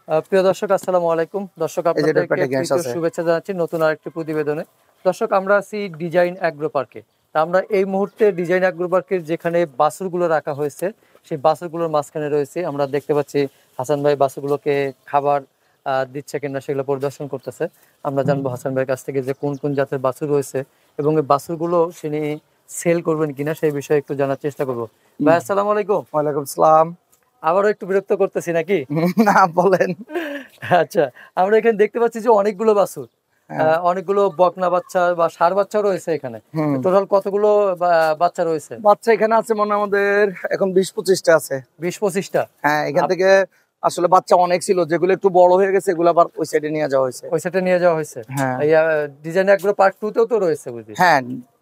প্রিয় দর্শক, আসসালামু আলাইকুম। দর্শক, আপনাদেরকে শুভেচ্ছা জানাচ্ছি নতুন আরেকটি প্রতিবেদনে। দর্শক, আমরা আছি ডিজাইন অ্যাগ্রো পার্কে। আমরা এই মুহূর্তে ডিজাইন অ্যাগ্রো পার্কের যেখানে বাছুরগুলো রাখা হয়েছে, সেই বাছুরগুলোর মাঝখানে রয়েছে। আমরা দেখতে পাচ্ছি হাসান ভাই বাছুরগুলোকে খাবার দিচ্ছে কিনা সেগুলো পরিদর্শন করতেছে। আমরা জানবো হাসান ভাইয়ের কাছ থেকে যে কোন কোন জাতের বাছুর রয়েছে এবং এই বাছুরগুলো তিনি সেল করবেন কিনা সেই বিষয়ে একটু জানার চেষ্টা করবো। ভাই, আসসালামু আলাইকুম। ওয়ালাইকুম আসসালাম। আবারও একটু বিরক্ত করতেছি নাকি? না, বলেন। আচ্ছা, আমরা এখানে দেখতে পাচ্ছি যে অনেকগুলো বাছুর, অনেকগুলো বকনা বাচ্চা বা ষাঁড় বাচ্চা রয়েছে এখানে। টোটাল কতগুলো বাচ্চা রয়েছে? বাচ্চা এখানে আছে মনে আমাদের এখন 20-25টা আছে। 20-25টা? হ্যাঁ, এখান থেকে আসলে বাচ্চা অনেক ছিল, যেগুলো একটু বড় হয়ে গেছে এগুলো আবার ওই সাইডে নিয়ে যাওয়া হয়েছে। ওই সাইডে নিয়ে যাওয়া হয়েছে। হ্যাঁ, এই ডিজাইন অ্যাগ্রো পার্ট 2 তেও তো রয়েছে বুঝি? হ্যাঁ,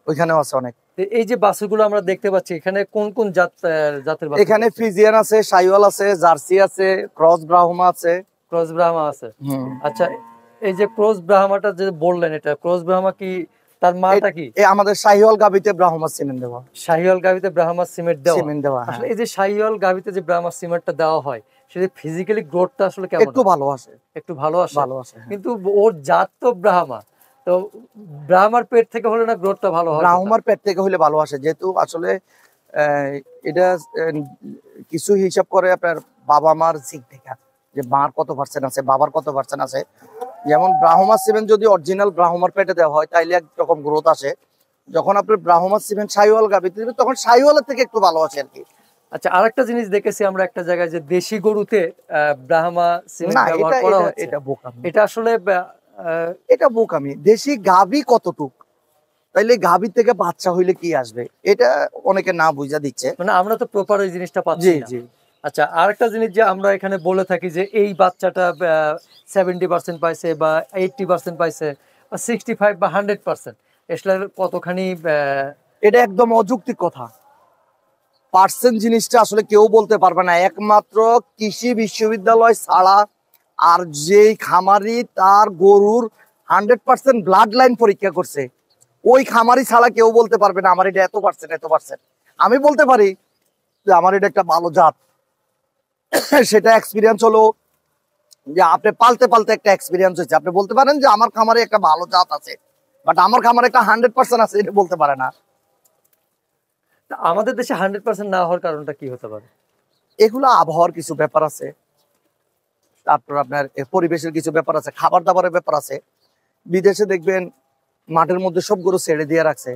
ওইখানেও আছে অনেক। এই যে বাছুরগুলো আমরা দেখতে পাচ্ছি, এখানে কোন কোন জাতের বাছুর? এখানে ফ্রিজিয়ান আছে, শাহিওয়াল আছে, জার্সি আছে, ক্রস ব্রাহ্মা আছে। ক্রস ব্রাহ্মা আছে। আচ্ছা, এই যে ক্রস ব্রাহ্মাটা যে বললেন, এটা ক্রস ব্রাহ্মা কি তার মাটা কি? আমাদের শাহিওয়াল গাবিতে ব্রাহ্মা সিমেন্ট দেওয়া। শাহিওয়াল গাবিতে ব্রাহ্মা সিমেন্ট দেওয়া। হ্যাঁ। আসলে এই যে শাহিওয়াল গাবিতে যে ব্রাহ্মা সিমেন্টটা দেওয়া হয়, সেটা ফিজিক্যালি গ্রোথটা আসলে কেমন? একটু ভালো আসে। একটু ভালো আসে। হ্যাঁ। কিন্তু ওর জাত তো ব্রাহ্মা, তো ব্রাহ্মার পেট থেকে হলে না গ্রোথটা ভালো হয়? ব্রাহ্মার পেট থেকে হলে ভালো আসে, যেহেতু আসলে এটা কিছু হিসাব করে আপনার বাবা মার জিক থেকে, যে মার কত পার্সেন্ট আছে, বাবার কত পার্সেন্ট আছে। যেমন ব্রাহ্মা সিমেন্ট যদি অরিজিনাল ব্রাহ্মার পেটে দেওয়া হয় তাইলে একরকম গ্রোথ আসে। যখন আপনার ব্রাহ্মা সিমেন্ট শাহিওয়াল গাবিতে দেবে তখন শাহিওয়ালের থেকে একটু ভালো আসে আর কি। আচ্ছা, আরেকটা জিনিস দেখেছি আমরা একটা জায়গায়, যে দেশি গরুতে ব্রাহ্মা সিমেন্ট ব্যবহার করা হচ্ছে। এটা বোকামি। এটা আসলে এটা বোকামি। দেশি গাবি কতটুক, তাইলে গাভীর থেকে বাচ্চা হইলে কি আসবে, এটা অনেকে না বুঝা দিচ্ছে। মানে আমরা তো প্রপার ওই জিনিসটা পাচ্ছি না। জি। আচ্ছা, আরেকটা জিনিস যে আমরা এখানে বলে থাকি যে এই বাচ্চাটা 70% পাইছে বা 80% পাইছে বা 65 বা 100%, আসলে কতখানি? এটা একদম অযৌক্তিক কথা। পার্সেন্ট জিনিসটা আসলে কেউ বলতে পারবে না, একমাত্র কৃষি বিশ্ববিদ্যালয় ছাড়া আর যেই খামারি তার গরুর 100% ব্লাড লাইন পরীক্ষা করছে, ওই খামারি ছাড়া কেউ বলতে পারবে না আমার এটা এত পার্সেন্ট। আমি বলতে পারি যে আমার এটা একটা ভালো জাত, সেটা এক্সপিরিয়েন্স হলো যে আপনি পালতে পালতে একটা এক্সপিরিয়েন্স হয়েছে। আপনি বলতে পারেন যে আমার খামারে একটা ভালো জাত আছে, বাট আমার খামারে একটা 100% আছে এটা বলতে পারে না। আমাদের দেশে 100% না হওয়ার কারণটা কি হতে পারে? এগুলো আবহাওয়ার কিছু ব্যাপার আছে, তারপর আপনার পরিবেশের কিছু ব্যাপার আছে, খাবার দাবারের ব্যাপার আছে। বিদেশে দেখবেন মাঠের মধ্যে সব গরু ছেড়ে দিয়ে রাখছে,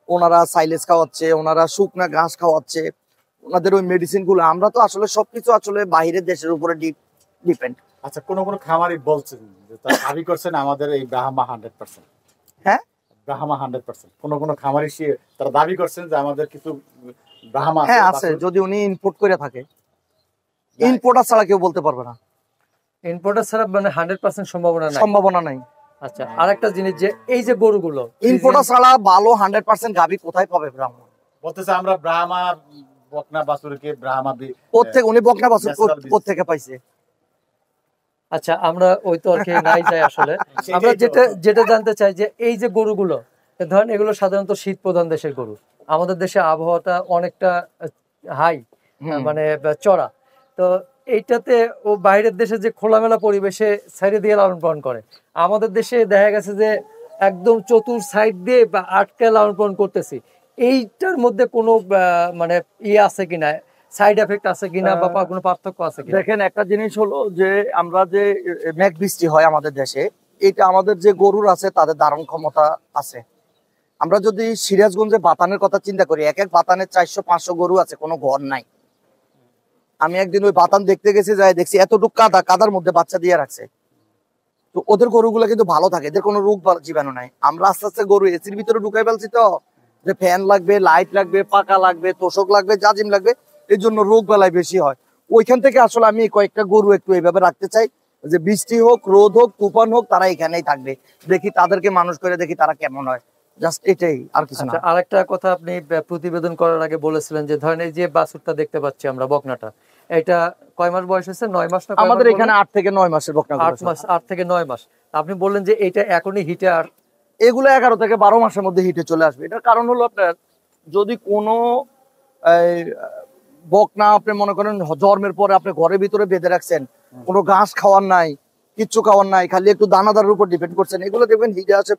ওনারা সাইলেজ খাওয়াচ্ছে, ওনারা শুকনা ঘাস খাওয়াচ্ছে, ওনাদের ওই মেডিসিন গুলো। আমরা তো আসলে সবকিছু আসলে বাইরের দেশের উপরে ডিপেন্ড। আচ্ছা, কোন খামারি বলছেন যে তারা দাবি করছেন আমাদের এই ব্রাহ্মা 100%? হ্যাঁ, ব্রাহ্মা 100%। কোন খামারি তারা দাবি করছেন যে আমাদের কিছু ব্রাহ্মা হ্যাঁ আছে, যদি উনি ইম্পোর্ট করে থাকে। ইম্পোর্টার ছাড়া কেউ বলতে পারবে না। ইম্পোর্টার ছাড়া মানে 100% সম্ভাবনা নাই। আচ্ছা, আরেকটা জিনিস যে এই যে গরুগুলো ইম্পোর্টার ছাড়া ভালো 100% গাভী কোথায় পাবে ব্রাহ্মা? বলতেছে আমরা ব্রাহ্মা বকনা বাছুরকে ব্রাহ্মা প্রত্যেক উনি বকনা বাছুর কোত্থেকে পাইছে? আচ্ছা, আমরা ওই তর্কে নাই যাই আসলে। আমরা যেটা জানতে চাই যে এই যে গরুগুলো, ধরেন এগুলো সাধারণত শীত প্রধান দেশের গরু, আমাদের দেশে আবহাওয়াটা অনেকটা হাই, মানে চড়া, তো এইটাতে ও বাইরের দেশে যে খোলামেলা পরিবেশে সাইডে দিয়ে লালন পালন করে, আমাদের দেশে দেখা গেছে যে একদম চতুর সাইড দিয়ে বা আটকে লালন পালন করতেছি। এইটার মধ্যে কোনো মানে ইয়ে আছে কিনা, সাইড এফেক্ট আছে কিনা বা কোনো পার্থক্য আছে কিনা? দেখেন, একটা জিনিস হলো যে আমরা যে মেঘ বৃষ্টি হয় আমাদের দেশে, এটা আমাদের যে গরুর আছে তাদের ধারণ ক্ষমতা আছে। আমরা যদি সিরাজগঞ্জে বাতানের কথা চিন্তা করি, এক এক বাতানের 400-500 গরু আছে, কোনো ঘর নাই। আমি একদিন ওই বাতান দেখতে গেছি, যাই দেখছি এতটুকু কাদার মধ্যে বাচ্চা দিয়ে রাখছে। তো ওদের গরুগুলো কিন্তু ভালো থাকে, এদের কোনো রোগ জীবাণু নাই। আমরা আস্তে আস্তে গরু এসির ভিতরে ঢুকাই ফেলছি, তো যে ফ্যান লাগবে, লাইট লাগবে, পাকা লাগবে, তোষক লাগবে, জাজিম লাগবে, এই জন্য রোগ বেলায় বেশি হয়। ওইখান থেকে আসলে আমি কয়েকটা গরু একটু এইভাবে রাখতে চাই যে বৃষ্টি হোক, রোদ হোক, তুফান হোক, তারা এখানেই থাকবে, দেখি তাদেরকে মানুষ করে দেখি তারা কেমন হয়, জাস্ট এটাই, আর কিছু না। আরেকটা কথা আপনি প্রতিবেদন করার আগে বলেছিলেন যে ধরেন এই যে বাছুরটা দেখতে পাচ্ছি আমরা, বকনাটা, এটা কয় মাস বয়স হয়েছে? 9 মাস না? আমাদের এখানে 8 থেকে 9 মাসের বকনা। 8 থেকে 9 মাস। আপনি বললেন যে এটা এখনই হিটে, আর এগুলো 11 থেকে 12 মাসের মধ্যে হিটে চলে আসবে। এটার কারণ হলো আপনার যদি কোনো বকনা আপনি মনে করেন জন্মের পরে আপনি ঘরের ভিতরে বেঁধে রাখছেন, কোনো ঘাস খাওয়ার নাই, কিচ্ছু খাওয়ার নাই, খালি একটু দানাদারের উপর ডিপেন্ড করছেন, এগুলো দেখবেন হিটে আছে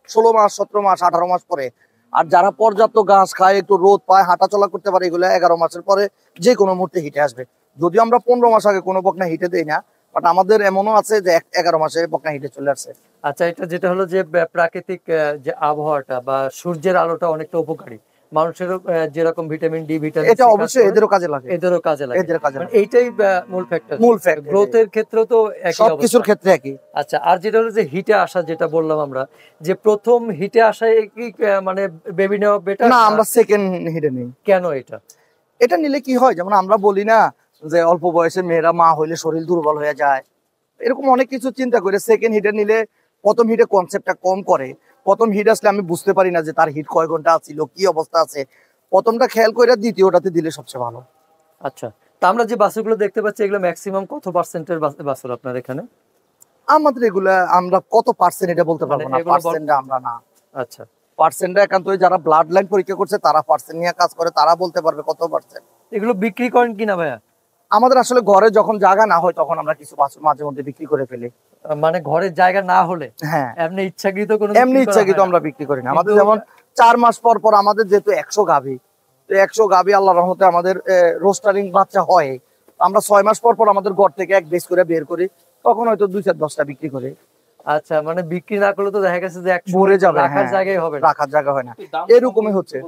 16 মাস 17 মাস 18 মাস পরে। আর যারা পর্যাপ্ত ঘাস খায়, একটু রোদ পায়, হাঁটাচলা করতে পারে, এগুলো 11 মাসের পরে যে কোনো মুহূর্তে হিটে আসবে। যদিও আমরা 15 মাস আগে কোনো বকনা হিটে দেই না, বাট আমাদের এমনও আছে যে 11 মাসে বকনা হিটে চলে আসছে। আচ্ছা, এটা যেটা হলো যে প্রাকৃতিক যে আবহাওয়াটা বা সূর্যের আলোটা অনেকটা উপকারী মানুষেরও, যেরকম ভিটামিন ডি, ভিটামিন এটা অবশ্যই এদেরও কাজে লাগে, এদেরও কাজে লাগে, এদের কাজে মানে লাগে। এইটাই মূল ফ্যাক্টর। মূল ফ্যাক্টর গ্রোথের ক্ষেত্রেও তো একই সবকিছুর অবস্থা। ক্ষেত্রে একই। আচ্ছা, আর যেটা হলো যে হিটে আসা, যেটা বললাম আমরা যে প্রথম হিটে আসায় কি মানে বেবি নেওয়া বেটার? না, আমরা সেকেন্ড হিটে নেই। কেন এটা? এটা নিলে কি হয়, যেমন আমরা বলি না যে অল্প বয়সে মেয়েরা মা হইলে শরীর দুর্বল হয়ে যায়, এরকম অনেক কিছু চিন্তা করে সেকেন্ড হিটে নিলে প্রথম হিটে কনসেপ্টটা কম করে। প্রথম হিট আসলে আমি বুঝতে পারি না যে তার হিট কয় ঘন্টা ছিল, কি অবস্থা আছে, প্রথমটা খেয়াল করে দ্বিতীয়টাতে দিলে সবচেয়ে ভালো। আচ্ছা, তা আমরা যে বাছুরগুলো দেখতে পাচ্ছি এগুলো ম্যাক্সিমাম কত পার্সেন্টের বাছুর আপনার এখানে? আমাদের এগুলা আমরা কত পার্সেন্ট এটা বলতে পারবো মানে না, এগুলো পার্সেন্ট আমরা না। আচ্ছা, পার্সেন্টটা একান্ত যারা ব্লাড লাইন পরীক্ষা করছে তারা পার্সেন্ট নিয়ে কাজ করে, তারা বলতে পারবে কত পার্সেন্ট। এগুলো বিক্রি করেন কিনা ভাইয়া? আমাদের আসলে ঘরে যখন জায়গা না হয় তখন আমরা কিছু বাছুর মাঝে মধ্যে বিক্রি করে ফেলি। মানে ঘরের জায়গা না হলে? হ্যাঁ, এমনি ইচ্ছাকৃত কোনো এমনি ইচ্ছাকৃত আমরা বিক্রি করি না। আমাদের যেমন 4 মাস পর পর আমাদের যেহেতু 100 গাভী, তো 100 গাভী আল্লাহর রহমতে আমাদের রোস্টারিং বাচ্চা হয়, আমরা 6 মাস পর পর আমাদের ঘর থেকে এক বেচ করে বের করি, তখন হয়তো 2-10টা বিক্রি করি। আচ্ছা, মানে বিক্রি না করলে তো দেখা গেছে যে ভরে যাবে, রাখার হ্যাঁ, জায়গায় হবে না। রাখার জায়গা হয় না, এরকমই হচ্ছে।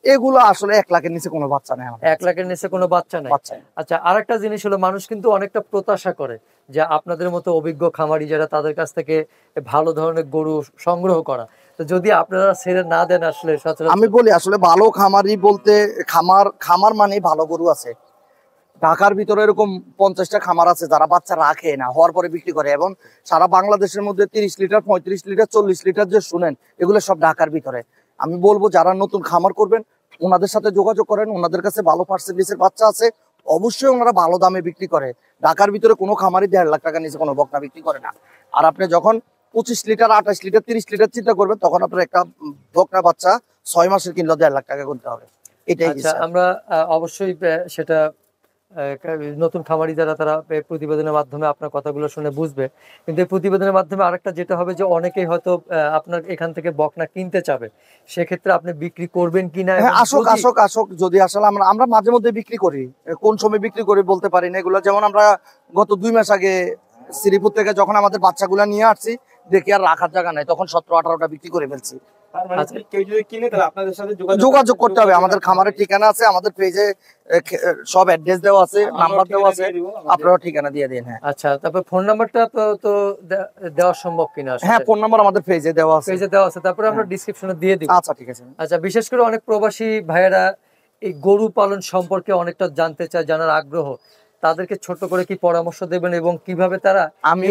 এগুলো আসলে 1 লাখের নিচে কোনো বাচ্চা নেই, 1 লাখের নিচে কোনো বাচ্চা নাই। বাচ্চা। আচ্ছা, আরেকটা জিনিস হলো মানুষ কিন্তু অনেকটা প্রত্যাশা করে যে আপনাদের মতো অভিজ্ঞ খামারি যারা, তাদের কাছ থেকে ভালো ধরনের গরু সংগ্রহ করা। তো যদি আপনারা ছেড়ে না দেন আসলে সচরাচর। আমি বলি আসলে ভালো খামারি বলতে খামার মানে ভালো গরু আছে। ঢাকার ভিতরে এরকম 50টা খামার আছে যারা বাচ্চা রাখে না, হওয়ার পরে বিক্রি করে, এবং সারা বাংলাদেশের মধ্যে 30 লিটার 35 লিটার 40 লিটার যে শুনেন, এগুলো সব ঢাকার ভিতরে। আমি বলবো যারা নতুন খামার করবেন ওনাদের সাথে যোগাযোগ করেন, ওনাদের কাছে ভালো পার্সেন্টেজের বাচ্চা আছে, অবশ্যই ওনারা ভালো দামে বিক্রি করে। ঢাকার ভিতরে কোনো খামারই 1.5 লাখ টাকা নিচে কোনো বকনা বিক্রি করে না। আর আপনি যখন 25 লিটার 28 লিটার 30 লিটার চিন্তা করবেন, তখন আপনার একটা বকনা বাচ্চা 6 মাসের কিনলে 1.5 লাখ টাকা কিনতে হবে। এটাই আচ্ছা, আমরা অবশ্যই সেটা নতুন খামারি যারা, তারা প্রতিবেদনের মাধ্যমে আপনার কথাগুলো শুনে বুঝবে। কিন্তু এই প্রতিবেদনের মাধ্যমে আরেকটা যেটা হবে যে অনেকেই হয়তো আপনার এখান থেকে বকনা কিনতে চাবে, সেক্ষেত্রে আপনি বিক্রি করবেন কিনা? আসক যদি আসলে আমরা মাঝে মধ্যে বিক্রি করি, কোন সময় বিক্রি করি বলতে পারি না এগুলো। যেমন আমরা গত 2 মাস আগে শ্রীপুর থেকে যখন আমাদের বাচ্চাগুলা নিয়ে আসছি, দেখি আর রাখার জায়গা নাই, তখন 17-18টা বিক্রি করে ফেলছি। যোগাযোগ করতে হবে, আমাদের খামারের ঠিকানা আছে, আমাদের পেজে সব অ্যাড্রেস দেওয়া আছে, নাম্বার দেওয়া আছে, আপনারা ঠিকানা দিয়ে দিন। হ্যাঁ, আচ্ছা, তারপর ফোন নাম্বারটা তো দেওয়া সম্ভব কিনা? হ্যাঁ, ফোন নাম্বার আমাদের পেজে দেওয়া আছে। পেজে দেওয়া আছে, তারপরে আমরা ডেসক্রিপশনে দিয়ে দিব। আচ্ছা, ঠিক আছে। আচ্ছা, বিশেষ করে অনেক প্রবাসী ভাইয়েরা এই গরু পালন সম্পর্কে অনেকটা জানতে চায়, জানার আগ্রহ, তাদেরকে ছোট করে কি পরামর্শ দেবেন এবং কিভাবে তারা আমি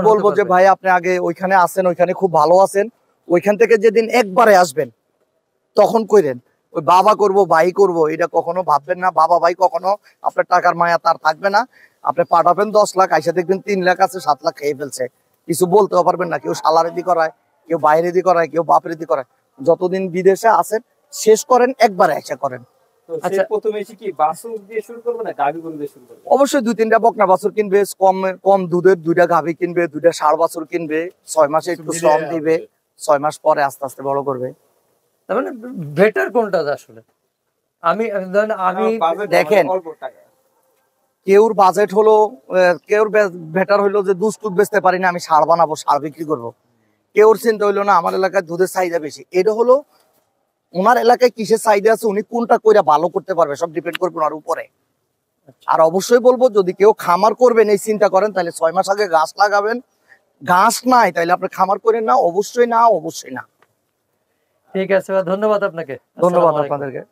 বলবো যে ভাই আপনি আগে ওইখানে আছেন, ওইখানে খুব ভালো আছেন, ওইখান থেকে যেদিন একবারে আসবেন তখন কইরেন ওই বাবা করব ভাই করব এটা কখনো ভাববেন না। বাবা ভাই কখনো আপনার টাকার মায়া তার থাকবে না। আপনি পাঠাবেন 10 লাখ, আইসা দেখবেন 3 লাখ আছে, 7 লাখ খেয়ে ফেলছে, কিছু বলতেও পারবেন না। কেউ শালা রেডি করায়, কেউ বাইরে রেডি করায়, কেউ বাপ রেডি করায়। যতদিন বিদেশে আছেন শেষ করেন, একবারে এসে করেন। আচ্ছা, প্রথমে কি বাছুর দিয়ে শুরু করব না গাভী গরু দিয়ে শুরু করব? অবশ্যই 2-3টা বকনা বাছুর কিনবে, কম দুধের 2টা গাভী কিনবে, 2টা ষাঁড় বাছুর কিনবে, 6 মাসে একটু শ্রম দিবে, 6 মাস পরে আস্তে আস্তে বড় করবে। তার মানে বেটার কোনটা আসলে? আমি দেখেন, কেউর বাজেট হলো, কেউর বেটার হইলো যে দুধ টুধ বেচতে পারি না, আমি ষাঁড় বানাবো, ষাঁড় বিক্রি করবো। কেউর চিন্তা হইলো না আমার এলাকায় দুধের চাহিদা বেশি, এটা হলো ওনার এলাকায় কিসের চাহিদা আছে, উনি কোনটা কইরা ভালো করতে পারবে, সব ডিপেন্ড করবে ওনার উপরে। আর অবশ্যই বলবো যদি কেউ খামার করবেন এই চিন্তা করেন, তাহলে 6 মাস আগে গাছ লাগাবেন। গাছ নাই তাহলে আপনি খামার করেন না, অবশ্যই না, অবশ্যই না। ঠিক আছে, ধন্যবাদ আপনাকে। ধন্যবাদ আপনাদেরকে।